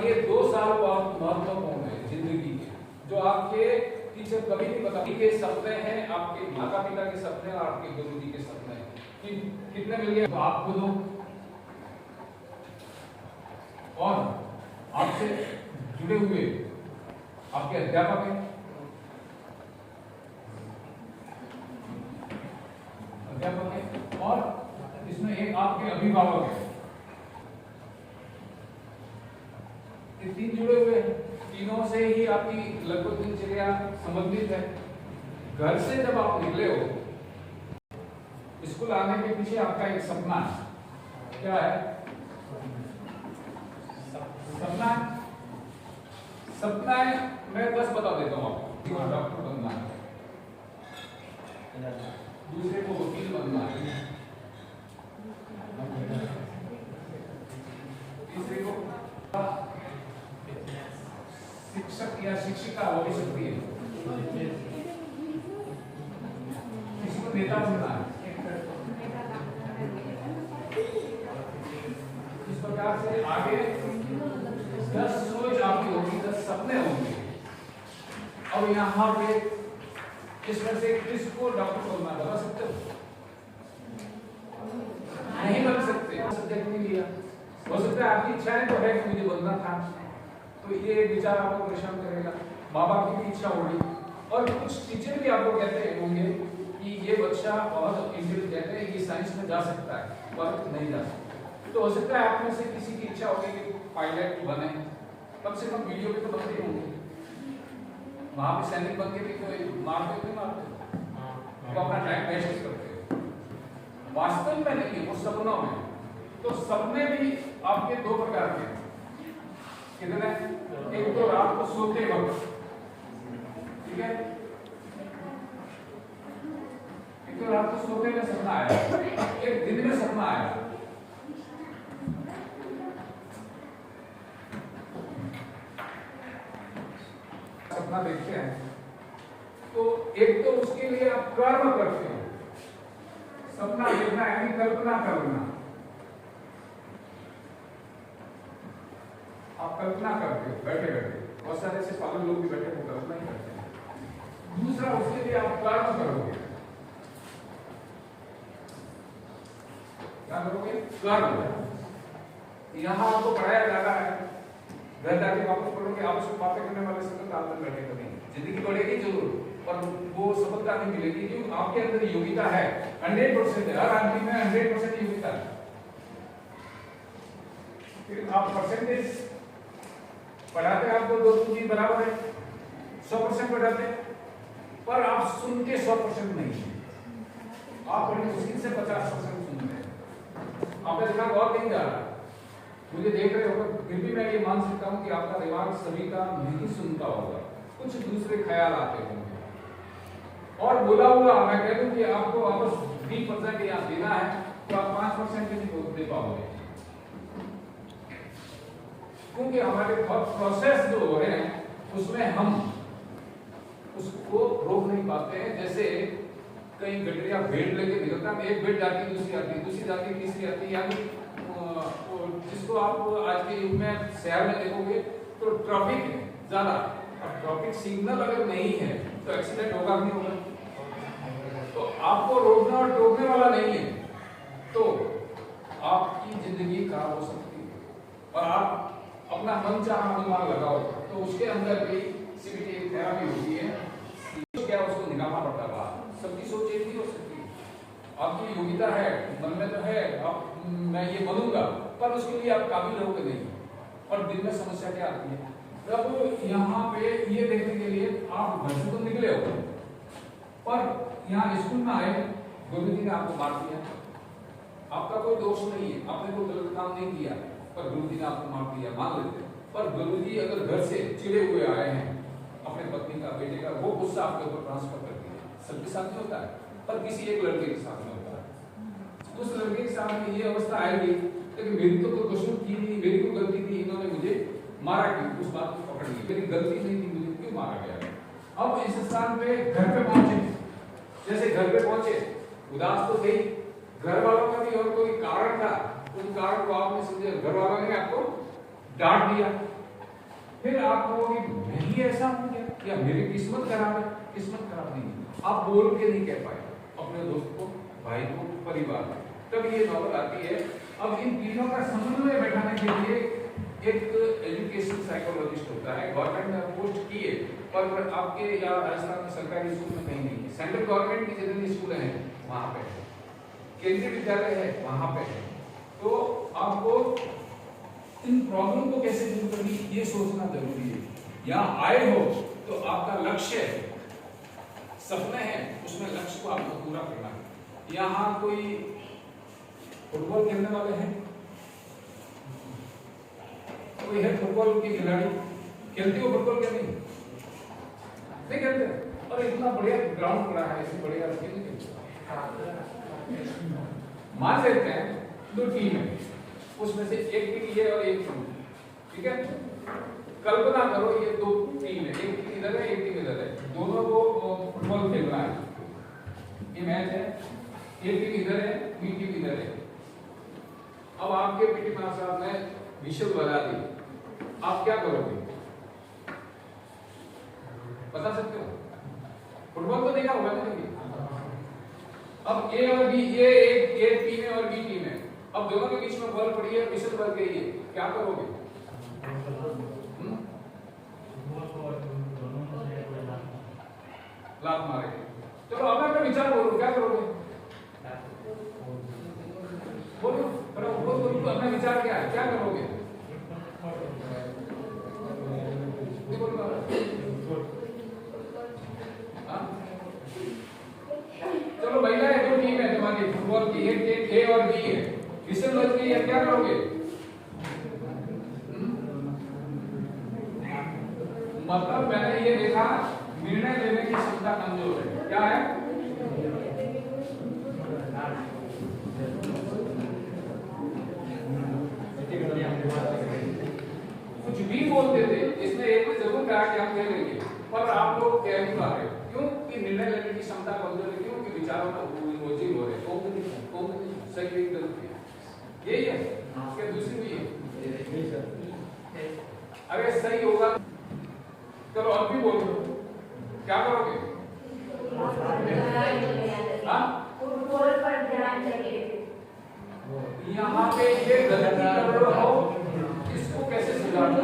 ये 2 साल बहुत महत्वपूर्ण है जिंदगी के, जो आपके टीचर कभी नहीं बता के सपने हैं, आपके माता पिता के सपने और आपके गुरु जी के सपने हैं कि कितने मिल गए तो आपको दो, और आपसे जुड़े हुए आपके अध्यापक हैं, और इसमें एक आपके अभिभावक है। ये 3 जुड़े हुए हैं, तीनों से ही आपकी लगभग दिनचर्या संबंधित है। घर से जब आप निकले हो, स्कूल आने के पीछे आपका एक सपना है। क्या है सपना है? मैं बस बता देता हूँ आपको। डॉक्टर बनना है, दूसरे को वकील बनना है, तीसरे को शिक्षक या शिक्षिका हो भी सकती है, किसी को नेता बनना है। इस प्रकार से आगे 10 सोच आपकी होगी, 10 सपने होंगे। अब यहाँ पे इसमें से किसको डॉक्टर बनना बता सकते हो? नहीं बन सकते, सब्जेक्ट नहीं लिया। हो सकता है आपकी इच्छाएं तो है कि मुझे बनना था, तो ये विचार आपको परेशान करेगा। माँ बाप की भी इच्छा होगी, और कुछ टीचर भी आपको कहते होंगे कि ये बच्चा बहुत इंटेलिजेंट है, ये साइंस में जा सकता है, पर नहीं जा सकता। तो हो सकता है आप में से किसी की इच्छा होगी कि पायलट बने, कम से कम वीडियो पे तो बनते होंगे। वहां पे सैनिक बन के भी कोई मारते तो मारते, तो अपना टाइम वेस्ट करते हैं। वास्तव में नहीं, वो सपनों में। तो सपने भी आपके 2 प्रकार के हैं। कितने? एक तो रात को सोते वक्त, ठीक है, एक तो रात को सोते में सपना आया, एक दिन में सपना आया। सपना देखते हैं तो एक तो उसके लिए आप कर्म करते हो। सपना देखना यानी कल्पना करना, आप कल्पना करते हो बैठे बैठे। बहुत सारे ऐसे पागल लोग भी बैठे वो कल्पना ही करते हैं। दूसरा, उसके लिए आप कर्म करोगे। क्या करोगे? कर्म। यहाँ आपको पढ़ाया जा रहा है, घर जाके वापस पढ़ोगे, आपस में बातें करने वाले सब ताल में बैठे करेंगे। जिंदगी बढ़ेगी जरूर, पर वो सफलता नहीं मिलेगी क्योंकि आपके अंदर योग्यता है 100% है। हर आदमी में 100% योग्यता है। फिर आप परसेंटेज पढ़ाते हैं, आपको 2-3 बराबर है, 100% पढ़ाते हैं, पर आप सुन के 100% नहीं है। आप बड़ी मुश्किल से 50% सुनते हैं। आपका दिमाग और कहीं जा रहा है, मुझे देख रहे हो, फिर भी मैं ये मान सकता हूँ कि आपका दिमाग सभी का नहीं सुनता होगा, कुछ दूसरे ख्याल आते होंगे। और बोला हुआ मैं कह दूं कि आपको वापस 20% यहाँ देना है तो आप 5% भी नहीं दे पाओगे, क्योंकि हमारे प्रोसेस जो हो रहे हैं उसमें हम उसको रोक नहीं पाते हैं। जैसे कई गठरिया भेड़ लेके निकलता है, एक भेड़ जाती है, दूसरी आती है, दूसरी जाती है, तीसरी आती है, यानी जिसको आप आज के युग में शहर में देखोगे तो ट्रैफिक है ज्यादा। अब ट्रैफिक सिग्नल अगर नहीं है तो एक्सीडेंट होगा नहीं होगा। तो आपको रोकना और टोकने वाला नहीं है तो आपकी जिंदगी खराब हो सकती है। और आप अपना मनचाहा अनुमान लगाओ तो उसके अंदर भी सीबीटी थेरेपी होती है, क्या उसको निकालना पड़ता है। सबकी सोच एक ही हो सकती है। आपकी योग्यता है, मन में तो है आप मैं ये बनूंगा, पर उसके लिए आप काबिल होगे नहीं। और दिन में समस्या क्या आती है? तब यहाँ पे ये देखने के लिए आप घर से तो निकले हो, पर यहाँ स्कूल में आए, गुरुजी ने आपको मार दिया, आपका कोई दोष नहीं है, आपने कोई गलत काम नहीं किया, पर गुरुजी ने आपको मार दिया, मान लेते। पर गुरुजी अगर घर से चिड़े हुए आए हैं अपने पत्नी का, बेटे का, वो गुस्सा आपके ऊपर ट्रांसफर कर दिया। सबके साथ नहीं होता है, पर किसी एक लड़के के साथ में होता है। उस लड़के के साथ में ये अवस्था आएगी, लेकिन मेरी तो कोई कसूर की नहीं, मेरी कोई गलती थी, इन्होंने मुझे मारा क्यों? उस बात को पकड़ ली, मेरी गलती नहीं थी, मुझे क्यों मारा गया? अब इस स्थान पे घर पे पहुंचे, जैसे घर पे पहुंचे उदास तो थे, घर वालों का भी और कोई कारण था, उस कारण को आपने समझे, घर वालों ने आपको डांट दिया, फिर आप कहोगे मैं ही ऐसा हूं क्या, या मेरी किस्मत खराब है। किस्मत खराब नहीं है, आप बोल के नहीं कह पाए अपने दोस्त को, भाई को, परिवार को, तब ये नॉवल आती है। अब इन तीनों का समन्वय बैठाने के लिए एक एजुकेशन साइकोलॉजिस्ट होता है, गवर्नमेंट ने पोस्ट की है, पर आपके या राजस्थान में सरकारी स्कूल में कहीं नहीं है। सेंट्रल गवर्नमेंट की जितने स्कूल हैं वहां पे है, केंद्रीय विद्यालय है वहां पे है। तो आपको इन प्रॉब्लम को कैसे दूर करनी ये सोचना जरूरी है। यहाँ आए हो तो आपका लक्ष्य है, सपने हैं, उसमें लक्ष्य को आपको पूरा करना है। यहाँ कोई फुटबॉल खेलने वाले हैं, कोई है फुटबॉल के खिलाड़ी, खेलते हो फुटबॉल क्या नहीं? नहीं खेलते। और इतना बढ़िया ग्राउंड पड़ा है, इतनी बढ़िया मान लेते हैं दो टीम है, उसमें से एक टीम ये और एक टीम, ठीक है। कल्पना करो ये दो टीम है, एक टीम इधर है एक टीम इधर है, दोनों को फुटबॉल खेलना है, ये मैच है, एक टीम इधर है बी टीम इधर है। अब आपके पीटी मास्टर साहब ने विशल बजा दी, आप क्या करोगे बता सकते हो? फुटबॉल तो देखा होगा ना कभी। अब ए और बी, ये एक टीम है और बी टीम है, अब दोनों के बीच में बॉल पड़ी है, विशल बज गई है, क्या करोगे? लात मारेंगे। चलो अब मैं विचार बोलो, क्या करोगे? बोलो अपना विचार क्या है, क्या करोगे? चलो महिला है, दो टीम है तुम्हारी फुटबॉल की, एक टीम ए और बी है, विशल बज गई है, क्या करोगे? मतलब मैंने ये देखा निर्णय लेने की क्षमता कमजोर है, क्या है? कुछ भी बोलते थे, इसमें एक ने जरूर कहा कि हम खेलेंगे, पर आप लोग कह नहीं पा रहे, क्यों? कि निर्णय लेने की क्षमता कमजोर है, क्यों? कि विचारों में ओझल हो रहे, सही गलत है, यही है क्या? दूसरी भी है, अगर सही होगा चलो अब भी बोलो, क्या करोगे? फुटबॉल पर ध्यान देंगे। यहाँ पे ये गलती कर रहे हो, इसको कैसे सुधारना?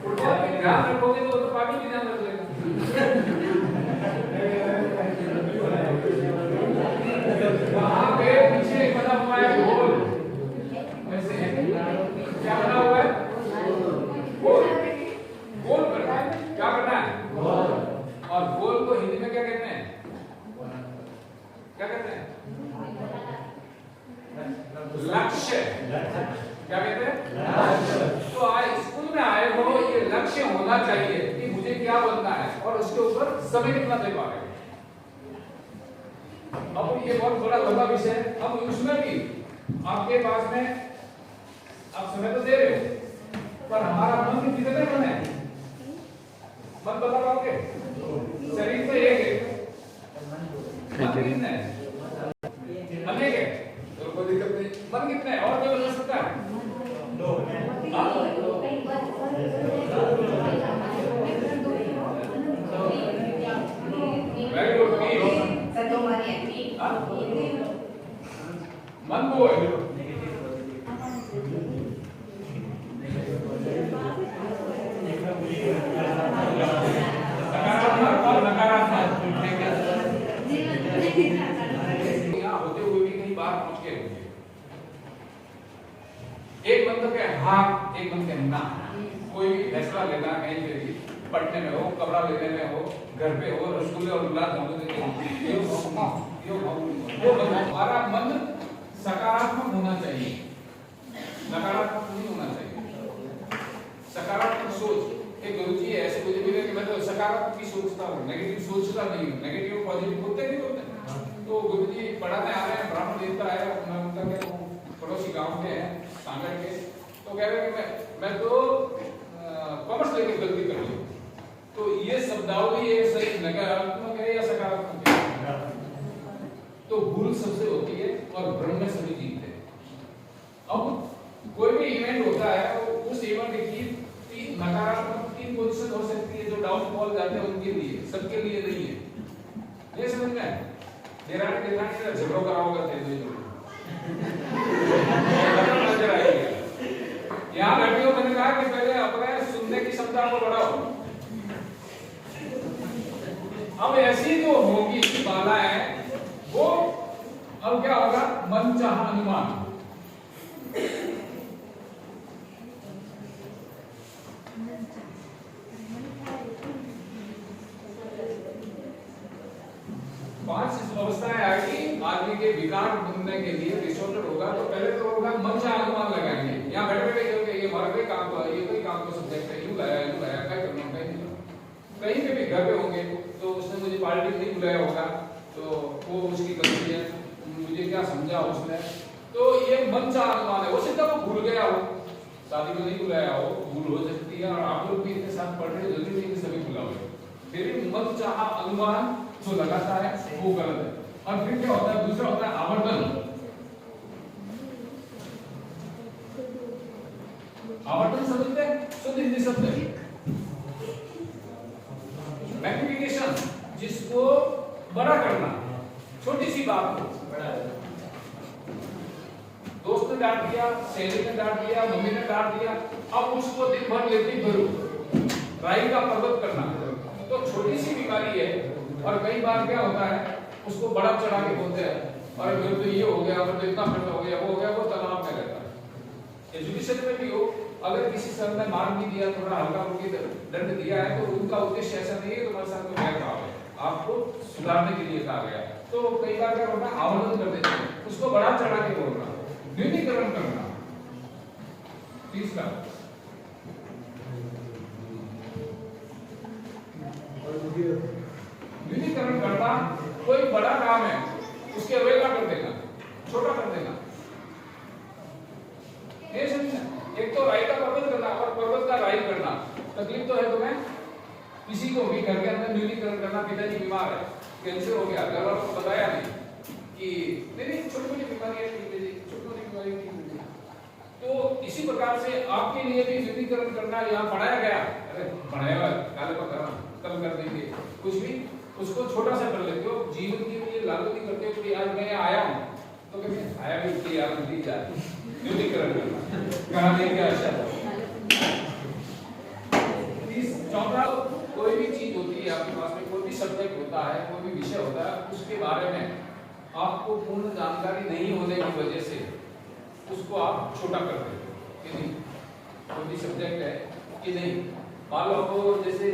फुटबॉल पे ध्यान रखोगे तो पानी भी ध्यान रख लेगा। वहाँ पे पीछे बना हुआ है गोल, वैसे क्या बना हुआ है? गोल, गोल करना है, क्या करना है? और गोल को हिंदी में क्या कहते हैं? क्या कहते हैं? लक्ष्य। क्या कहते हैं? तो आज स्कूल में आए हो, ये लक्ष्य होना चाहिए कि मुझे क्या बनना है, और उसके ऊपर समय कितना दे पा रहे हैं। अब ये बहुत बड़ा लंबा विषय है, अब उसमें भी आपके पास में आप समय तो दे रहे हो, पर हमारा मन कितने मन है? मन बता पाओगे? शरीर तो एक है, मन कितने है? अनेक है, तो कोई दिक्कत नहीं। मन कितने है? और कोई बता सकता है? Very good. मन को है सकारात्मक और नकारात्मक। यहाँ होते हुए भी कहीं बाहर पहुंच गए होंगे। एक बंदा के हाँ, एक बंदा के ना। कोई भी फैसला लेना कहीं पे भी, पढ़ने में हो, कपड़ा लेने में हो, घर पे हो, रसगुल्ले और गुलाब जामुन देने हो, हमारा मन सकारात्मक होना चाहिए, नकारात्मक नहीं होना चाहिए। सकारात्मक सोच, एक गुरुजी है ऐसे मुझे मिले कि मैं तो सकारात्मक ही सोचता हूँ, नेगेटिव सोचता नहीं हूँ। नेगेटिव पॉजिटिव होते नहीं होते। तो गुरुजी पढ़ाने आ रहे हैं, ब्राह्मण देवता है, मैं उनका क्या पड़ोसी गांव के हैं सांगड़ के, तो कह रहे हैं कि मैं तो कॉमर्स लेके गलती कर ली। तो ये शब्दावली है सही नकारात्मक है या सकारात्मक है? तो भूल सबसे होती है और भ्रम में सभी जीतते हैं। अब कोई भी इवेंट होता है, उस इवेंट की नकारात्मक सबके लिए नहीं है। ये समझ में आया? देरानी देरानी का झगड़ो कराओगे तेरे जो नजर आएगी। यहाँ बैठे हो, मैंने कहा कि पहले अपने सुनने की क्षमता को बढ़ाओ। अब ऐसी जो होगी बालाएं, वो अब क्या होगा? मन चाहा अनुमान। पांच अवस्थाएं आएगी आदमी के विकार बनने के लिए। डिसऑर्डर होगा तो पहले तो होगा मन चाहा अनुमान लगाएंगे। यहाँ बैठे बैठे कहोगे ये हमारा कोई काम का, ये कोई काम का सब्जेक्ट है, यूं लाया क्या करना, कहीं पे भी घर पे होंगे तो उसने मुझे पार्टी में नहीं बुलाया होगा तो वो उसकी गलती है, मुझे क्या समझा उसने, तो ये मन चाहा अनुमान है। वो सीधा वो भूल गया हो, शादी में नहीं बुलाया हो, भूल हो सकती है। और आप लोग भी इतने साथ पढ़ रहे हो, जल्दी नहीं सभी बुलाओगे। फिर मन चाहा अनुमान जो लगाता है वो गलत है। और फिर क्या होता है? दूसरा होता है आवर्तन। आवर्तन समझते हैं? शुद्ध हिंदी शब्द है मैग्निफिकेशन, जिसको बड़ा करना, छोटी सी बात को बड़ा। दोस्त ने डांट दिया, सहेली ने डांट दिया, मम्मी ने डांट दिया, अब उसको दिन भर लेती भरू राई का पर्वत करना तो छोटी सी बीमारी है। और कई बार क्या होता है, उसको बड़ा चढ़ा के बोलते हैं और फिर तो ये हो गया, फिर तो इतना खर्चा हो गया, वो हो गया, वो तनाव में रहता है। एजुकेशन में भी हो, अगर किसी सर ने मार भी दिया, थोड़ा हल्का फुल्की दंड दिया है, तो उनका उद्देश्य ऐसा नहीं है तुम्हारे साथ में बैठ रहा है, आपको सुधारने के लिए कहा गया। तो कई बार क्या होता है, आवर्तन कर देते हैं, उसको बड़ा चढ़ा के बोलना, न्यूनीकरण करना। तीसरा न्यूनीकरण करना, कोई बड़ा काम है उसकी अवहेलना कर देना, छोटा कर देना। ये समझना, एक तो राई का पर्वत करना और पर्वत का राई करना। तकलीफ तो है तुम्हें, किसी को भी घर के अंदर न्यूनीकरण करना, पिताजी बीमार है, कैंसर हो गया, घर वालों को बताया नहीं कि मेरी छोटी मोटी बीमारी है, ठीक है जी, छोटी मोटी बीमारी ठीक है। तो इसी प्रकार से आपके लिए भी न्यूनीकरण करना यहाँ पढ़ाया गया। अरे पढ़ाया काले पर करना, कल कर देंगे, कुछ भी उसको छोटा सा कर लेते हो, जीवन के लिए लागू नहीं करते हो कि आज मैं आया हूँ तो कभी आया भी इसलिए यार मिलती जाए, न्यूनीकरण करना कहाँ देंगे आशा। चौथा, कोई भी चीज होती है आपके पास में, कोई भी सब्जेक्ट होता है, कोई भी विषय होता है, उसके बारे में आपको पूर्ण जानकारी नहीं होने की वजह से उसको आप छोटा कर देते हो कि नहीं, कोई भी सब्जेक्ट है कि नहीं। मान लो आपको जैसे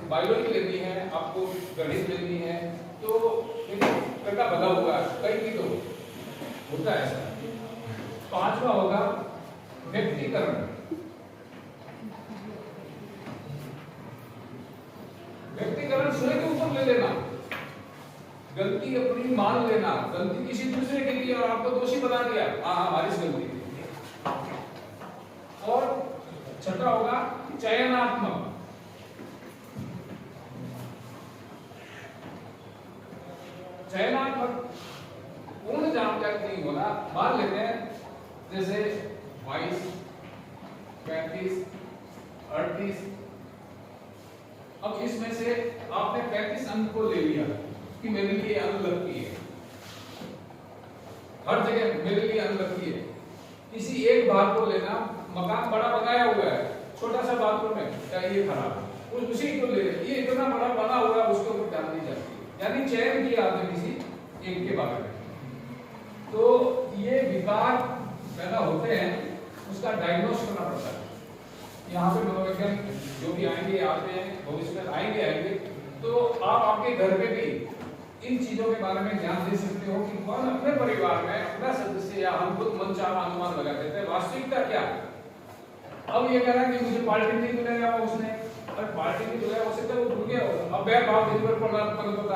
बायोलॉजी लेनी है, आपको गणित लेनी है, तो करना बदला होगा, कई भी तो होता है ऐसा। पांचवा होगा व्यक्तिकरण। व्यक्तिकरण स्वयं के ऊपर ले लेना, गलती अपनी मान लेना, गलती किसी दूसरे के लिए और आपको दोषी बना दिया, हाँ हमारी गलती। और छठा होगा चयनात्मक। चयनात्मक पूर्ण जानकारी नहीं होना। मान लेते हैं जैसे 22, 35, 38, अब इसमें से आपने 35 अंक को ले लिया कि मेरे लिए अंक लगती है, हर जगह मेरे लिए अंक लगती है। किसी एक भाग को लेना, मकान बड़ा बनाया हुआ है, छोटा सा बाथरूम है, क्या ये खराब है, उसी को ले ये इतना बड़ा बना हुआ है, उसके ऊपर ध्यान दी जाती है। यानी चयन किया आपने किसी एक के बारे में। तो ये विकार पैदा होते हैं, उसका डायग्नोस करना पड़ता है। यहाँ पे मनोवैज्ञानिक जो भी आएंगे, आते हैं, भविष्य में आएंगे, तो आप आपके घर पे भी इन चीजों के बारे में ध्यान दे सकते हो कि कौन अपने परिवार में अपना सदस्य या हम खुद मनचाहा अनुमान लगा देते हैं, वास्तविकता क्या है। अब ये कह रहा है कि मुझे पार्टी नहीं बुलाया उसने, और पार्टी नहीं बुलाया उसे तो वो भूल गया होगा। अब बैर भाव दिन भर पता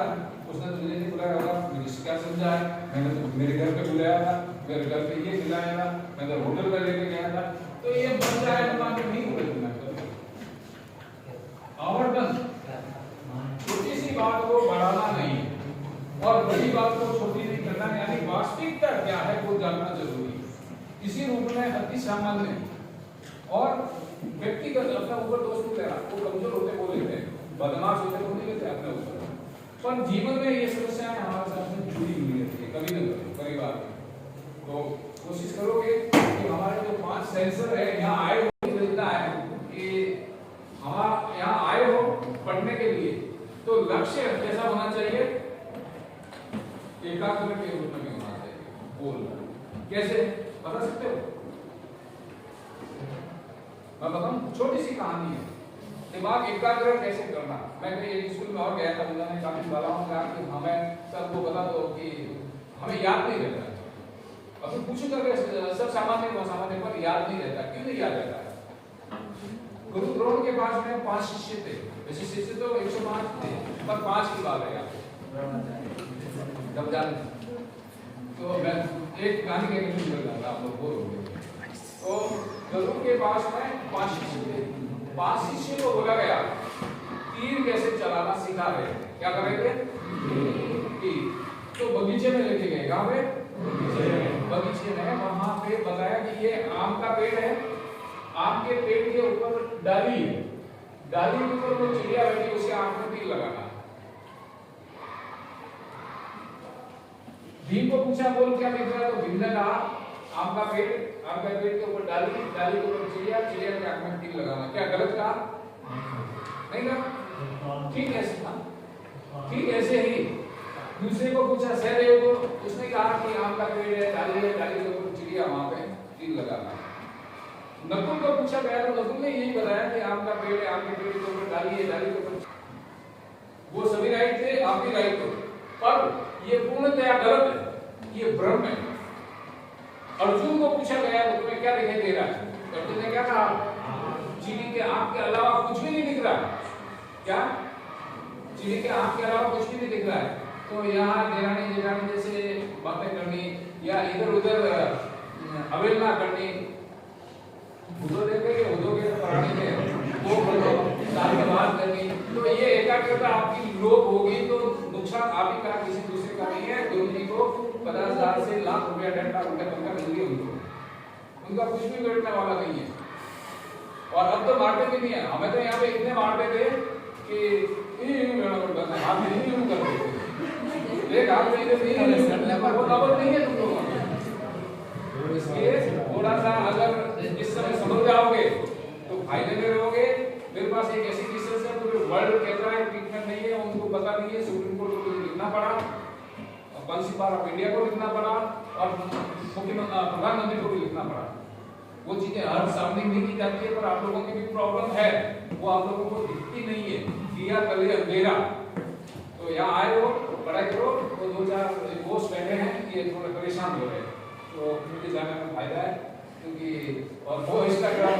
है उसने तुझे नहीं बुलाया होगा, मुझे क्या समझा है, मैंने तो मेरे घर पे बुलाया था, मेरे घर पे ये खिलाया था, मैं तो होटल में लेके गया था। तो ये मनचाहा अनुमान नहीं हुए। आवर्तन, छोटी सी बात को बढ़ाना नहीं और बड़ी बात को छोटी नहीं करना, यानी वास्तविकता क्या है वो जानना जरूरी है। इसी रूप में अति सामान्य और व्यक्तिगत अपना ऊपर दोष नहीं लेना, वो कमजोर होते वो लेते हैं, बदमाश होते तो नहीं लेते अपने ऊपर। पर जीवन में ये समस्याएं हमारे साथ में जुड़ी हुई रहती है कभी न कभी परिवार में। तो कोशिश करोगे कि हमारे जो 5 सेंसर है यहाँ आए हो मिलता है कि हमारा यहाँ आए हो पढ़ने के लिए, तो लक्ष्य कैसा होना चाहिए? एकाग्र के रूप में होना चाहिए। बोल कैसे बता सकते हो? मैं बताऊं, छोटी सी कहानी है। दिमाग एकाग्र कैसे करना। मैं कहीं एक स्कूल में और गया था, उन्होंने काफी बालाओं ने कहा कि हमें सबको बता दो कि हमें याद नहीं रहता। अब पूछूंगा कि सब सामान्य पर याद नहीं रहता, क्यों नहीं याद रहता? गुरु द्रोण के पास में 5 शिष्य थे। वैसे शिष्य तो 105 थे, पर 5 की बात है यहाँ पे। जब जान तो मैं एक कहानी के लिए निकल रहा था, आप लोग बोल रहे। तो गुरु के पास में 5 शिष्य थे। 5 शिष्य को बोला गया तीर कैसे चलाना सिखा रहे थे। क्या कर रहे थे? तीर। तो बगीचे में लेके गए। कहाँ पे? बगीचे में। वहां पे बताया कि ये आम का पेड़ है, आम के पेड़ के ऊपर डाली है, डाली के ऊपर वो चिड़िया बैठी, उसके आंख में तीर लगाना। भीम को पूछा बोल क्या दिख रहा है? तो भीम ने कहा आम का पेड़ के ऊपर डाली, डाली के ऊपर चिड़िया, चिड़िया के आंख में तीर लगाना। क्या गलत कहा? नहीं कहा? ठीक है, ठीक ऐसे ही दूसरे को पूछा सहदेव को, उसने कहा कि आम का पेड़ है, डाली के ऊपर चिड़िया, वहां पे तीर लगाना। नकुल को पूछा गया तो नकुल ने यही बताया कि आम का पेड़ है, आम के पेड़ के ऊपर डाली है, डाली के ऊपर। वो सभी राइट थे, आप भी राइट हो, पर ये पूर्णतया गलत है, ये भ्रम है। अर्जुन को पूछा गया तो तुम्हें क्या दिखाई दे रहा है? अर्जुन ने क्या कहा? चीनी के आंख के अलावा कुछ भी नहीं दिख रहा। क्या? चीनी के आंख के अलावा कुछ भी नहीं दिख रहा है। तो यहाँ देरानी जेठानी जैसे बातें करनी या इधर उधर अवहेलना करनी, उधर देखे उधर प्राणी में वो साल के बाद करनी, तो ये एकाग्रता आपकी लोप होगी तो नुकसान आप ही का, किसी दूसरे का नहीं है। गुरु जी को 50,000 से लाख रुपया 1.5 रुपया तनख्वाह मिल गई उनका कुछ भी बैठने वाला नहीं है। और अब तो मारते भी नहीं है। हमें तो यहाँ पे इतने मारते थे कि आप नहीं करते, एक हाथ में वो नंबर नहीं है तुम लोगों का। इसलिए थोड़ा सा अगर इस समय समझ जाओगे तो फायदे में रहोगे। मेरे पास एक ऐसी रिसर्च है तो वर्ल्ड कहता है ट्रीटमेंट नहीं है, उनको पता नहीं है, सुप्रीम कोर्ट को लिखना पड़ा, प्रिंसिपल ऑफ इंडिया को लिखना पड़ा और प्रधानमंत्री को भी लिखना पड़ा। वो चीजें हर सामने नहीं की जाती है, पर आप लोगों की भी प्रॉब्लम है, वो आप लोगों को दिखती नहीं है। दिया कल अंधेरा। तो यहाँ आए हो, पढ़ाई करो। तो 2-4 दोस्त बैठे हैं ये थोड़े परेशान हो रहे हैं, तो मुझे जाने में फायदा है क्योंकि और वो इंस्टाग्राम